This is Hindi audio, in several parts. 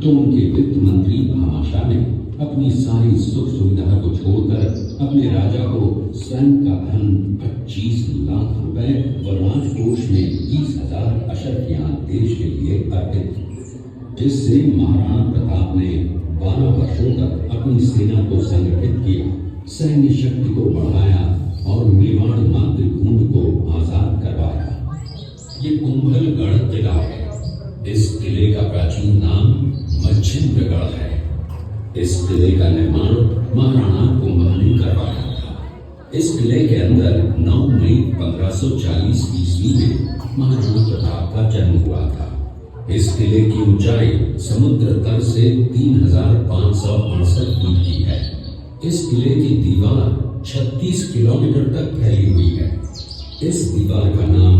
तो उनके वित्त मंत्री भामाशाह ने अपनी सारी सुख सुविधा को छोड़कर अपने राजा को स्वयं का धन 25 लाख रुपए व राजकोष में 20,000 अशर्फियां देश के लिए अर्पित, जिससे महाराणा प्रताप ने 12 वर्षों तक अपनी सेना को संगठित किया, सैन्य शक्ति को बढ़ाया और मेवाड़ मातृभूमि को आजाद करवाया। ये कुंभलगढ़ किला है। इस किले का प्राचीन नाम मच्छिंद्रगढ़ है। इस किले का निर्माण महाराणा कुंभा ने करवाया था। इस किले के अंदर 9 मई 1540 ईस्वी में महाराणा प्रताप का जन्म हुआ था। इस किले की ऊंचाई समुद्र तल से 3568 फीट की है। इस किले की दीवार 36 किलोमीटर तक फैली हुई है। इस दीवार का नाम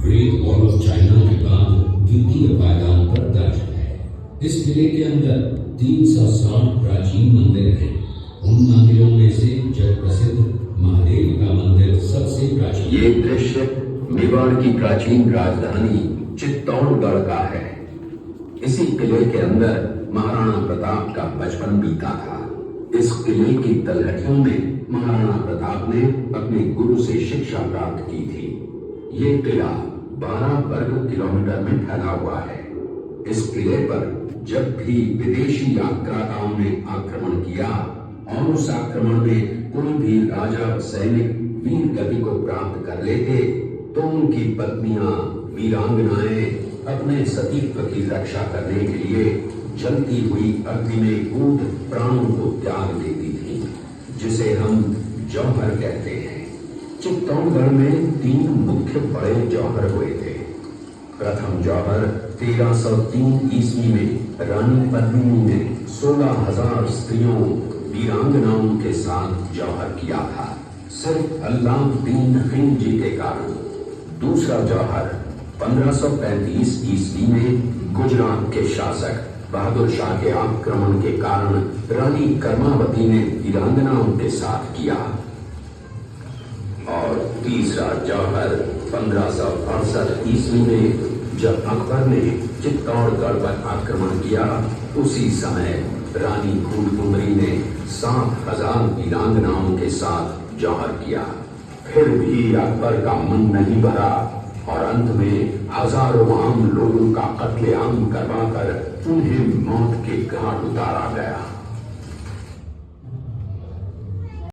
ग्रेट वॉल ऑफ चाइना के बाद द्वितीय पायदान पर दर्ज है। इस किले के अंदर 360 प्राचीन मंदिर हैं। उन मंदिरों में से जग प्रसिद्ध महादेव का मंदिर सबसे प्राचीन। ये दृश्य मेवाड़ की प्राचीन राजधानी चित्तौड़गढ़ का है। इसी किले के अंदर महाराणा प्रताप का बचपन बीता था। इस किले की तलहटियों में महाराणा प्रताप ने अपने गुरु से शिक्षा प्राप्त की थी। ये किला 12 वर्ग किलोमीटर में फैला हुआ है। इस किले पर जब भी विदेशी आक्राताओं ने आक्रमण किया और उस आक्रमण में कोई भी राजा व सैनिक वीर गति को प्राप्त कर लेते तो उनकी पत्नियां वीरांगनाएं अपने सतीत्व की रक्षा करने के लिए जलती हुई अग्नि में कूद प्राणों को त्याग देती थी, जिसे हम जौहर कहते हैं। चित्तौड़गढ़ में 3 मुख्य बड़े जौहर हुए थे। प्रथम जौहर 1303 ईस्वी में रानी पद्मिनी ने 16,000 स्त्रियों वीरांगनाओं के साथ जौहर किया था, सिर्फ अल्लाउद्दीन खिलजी के कारण। दूसरा जौहर 1535 ईस्वी में गुजरात के शासक बहादुर शाह के आक्रमण के कारण रानी कर्मावती ने वीरांगनाओं के साथ किया। और तीसरा जौहर 1568 ईस्वी में जब अकबर ने चित्तौड़गढ़ पर आक्रमण किया, उसी समय रानी फूलकुंवरी ने 7,000 वीरांगनाओं के साथ जौहर किया। फिर भी अकबर का मन नहीं भरा और अंत में हजारों आम लोगों का कत्लेआम करवाकर उन्हें मौत के घाट उतारा गया।